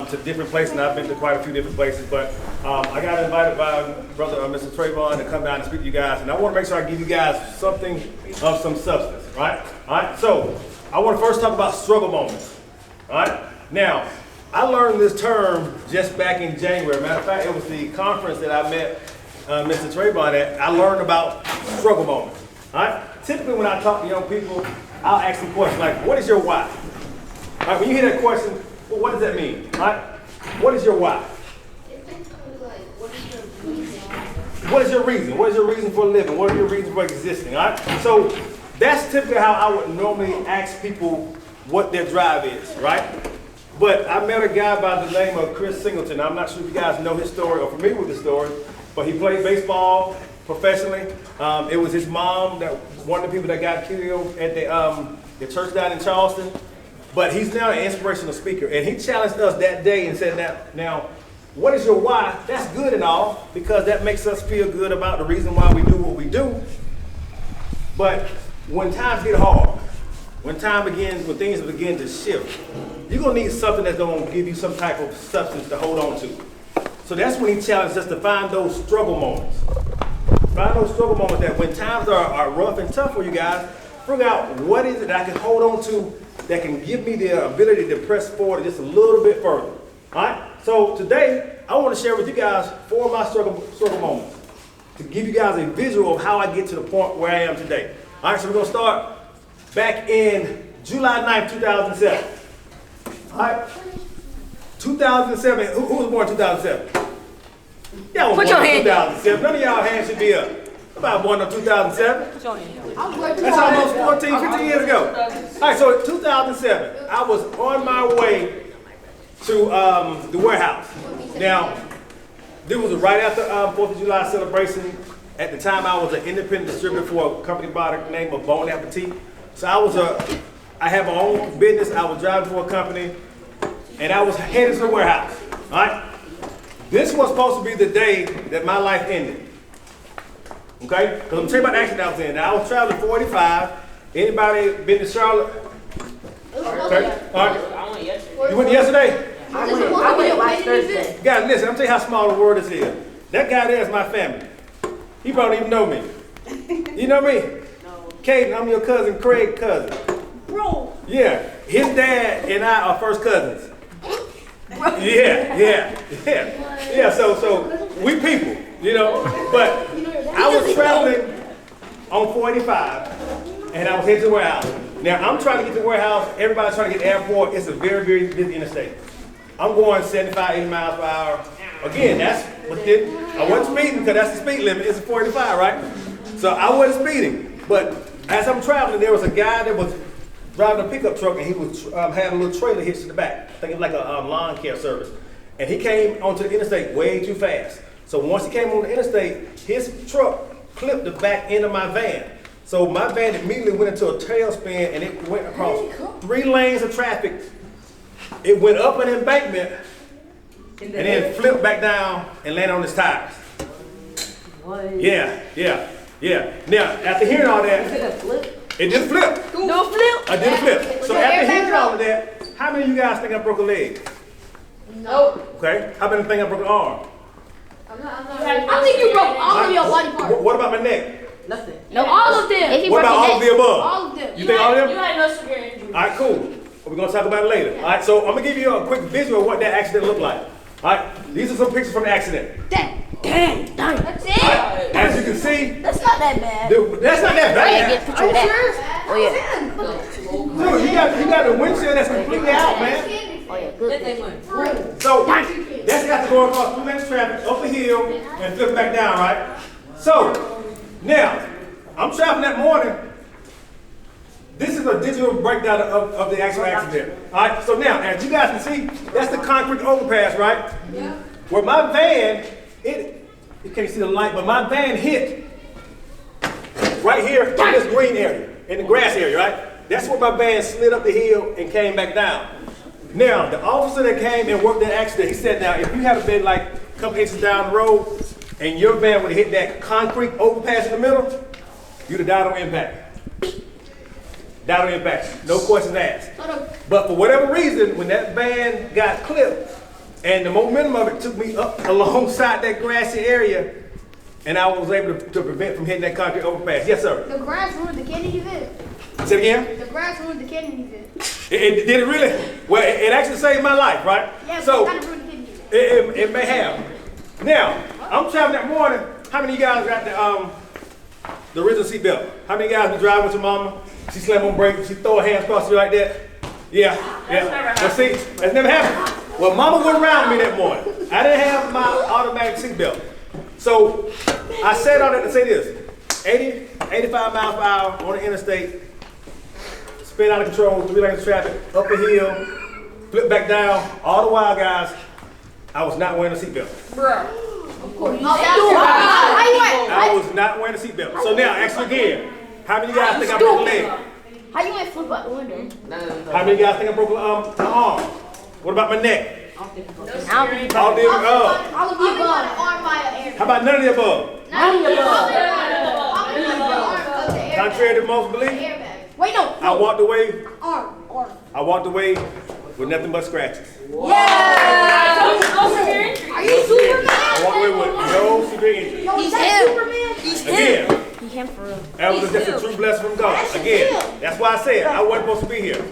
to different places, and I've been to quite a few different places, but I got invited by brother Mr. Trayvon to come down and speak to you guys, and I want to make sure I give you guys something of some substance, right? All right, so I want to first talk about struggle moments, all right? Now, I learned this term just back in January. Matter of fact, it was the conference that I met Mr. Trayvon at. I learned about struggle moments, all right? Typically when I talk to young people, I'll ask them questions like, what is your why? All right, when you hear that question, well, what does that mean? All right? What is your why? What is your reason? What is your reason for living? What are your reasons for existing? All right? So that's typically how I would normally ask people what their drive is, right? But I met a guy by the name of Chris Singleton. I'm not sure if you guys know his story or familiar with his story, but he played baseball professionally. It was his mom, that one of the people that got killed at the church down in Charleston. But he's now an inspirational speaker, and he challenged us that day and said, now, what is your why? That's good and all, because that makes us feel good about the reason why we do what we do. But when times get hard, when things begin to shift, you're gonna need something that's gonna give you some type of substance to hold on to. So that's when he challenged us to find those struggle moments. Find those struggle moments that when times are rough and tough for you guys, figure out what is it I can hold on to that can give me the ability to press forward just a little bit further. All right? So today, I want to share with you guys 4 of my struggle moments to give you guys a visual of how I get to the point where I am today. All right, so we're going to start back in July 9th, 2007. All right? 2007, who was born in 2007? Y'all was born in 2007. None of y'all hands should be up. About born in 2007. That's almost 14, 15 years ago. All right, so in 2007, I was on my way to the warehouse. Now, this was right after 4th of July celebration. At the time, I was an independent distributor for a company by the name of Bon Appetit. So I have my own business. I was driving for a company, and I was headed to the warehouse. All right? This was supposed to be the day that my life ended. Okay? Because I'm telling you about the accident I was in. Now, I was traveling 45. Anybody been to Charlotte? Okay. All right. I went yesterday. You went yesterday? I went last Thursday. Guys, listen, I'm telling you how small the world is here. That guy there is my family. He probably don't even know me. You know me? No. Caden, I'm your cousin, Craig's cousin. Bro. Yeah. His dad and I are first cousins. Yeah, so we people, you know. But I was traveling on 45 and I was headed to the warehouse. Now I'm trying to get to the warehouse, everybody's trying to get to the airport. It's a very, very busy interstate. I'm going 75, 80 miles per hour. Again, I wasn't speeding because that's the speed limit. It's a 45, right? So I wasn't speeding. But as I'm traveling, there was a guy that was driving a pickup truck, and he was had a little trailer hitched to the back. I think it was like a lawn care service. And he came onto the interstate way too fast. So once he came on the interstate, his truck clipped the back end of my van. So my van immediately went into a tailspin, and it went across 3 lanes of traffic. It went up an embankment, and then flipped back down and landed on his tires. What? Yeah. Now, after hearing all that, it didn't flip. No flip? I didn't flip. So after hearing all of that, how many of you guys think I broke a leg? Nope. Okay. How many think I broke an arm? I think you broke all of your body parts. What about my neck? Nothing. No, all of them. What about all of the above? All of them. You think all of them? You had no severe injury. All right, cool. We're going to talk about it later. All right, so I'm going to give you a quick visual of what that accident looked like. All right, these are some pictures from the accident. Dang. That's it. Right, as you can see, That's not that bad. that's not that I didn't bad. get a picture of that. Oh yeah. Dude, you got the windshield that's completely out, man. Oh yeah. Good. So that's got to go across 2 lanes of traffic, up a hill, and flip back down, right? So now, I'm traveling that morning. This is a digital breakdown of the actual accident. All right, so now, as you guys can see, that's the concrete overpass, right? Yeah. Where my van, you can't see the light, but my van hit right here in this green area, in the grass area, right? That's where my van slid up the hill and came back down. Now, the officer that came and worked that accident, he said, now, if you had been like a couple inches down the road and your van would have hit that concrete overpass in the middle, you'd have died on impact. Died on impact, no questions asked. But for whatever reason, when that van got clipped, And the momentum of it took me up alongside that grassy area, and I was able to prevent from hitting that concrete overpass. Yes, sir. The grass ruined the Kennedy vid. Say it again. The grass ruined the Kennedy vid. Did it really? Well, it actually saved my life, right? Yeah, So but it kind of ruined the Kennedy vid. it may have. Now, I'm traveling that morning. How many of you guys got the original seatbelt? How many of you guys been driving with your mama? She slam on brakes, she throw her hands across you like that? Yeah. Well, see, that's never happened. Well, mama wasn't around me that morning. I didn't have my automatic seatbelt. So I said all that to say this. 80, 85 miles per hour on the interstate, spin out of control, 3 lanes of traffic, up a hill, flip back down, all the while, guys, I was not wearing a seatbelt. Of course. How you went? I was not wearing a seatbelt. So now, ask you again, how many of you guys think I broke a leg? How you went flip out the window? How many of you guys think I broke my arm? What about my neck? All the above. All of the above. How about none of the above? None of the above. Contrary to most belief, Wait, no. I walked away. Arm. I walked away with nothing but scratches. Yeah. Are you Superman? I walked away with no severe injury. Yo, is that Superman? Again, He him for real. that was just a true blessing from God. Again, that's why I said I wasn't supposed to be here.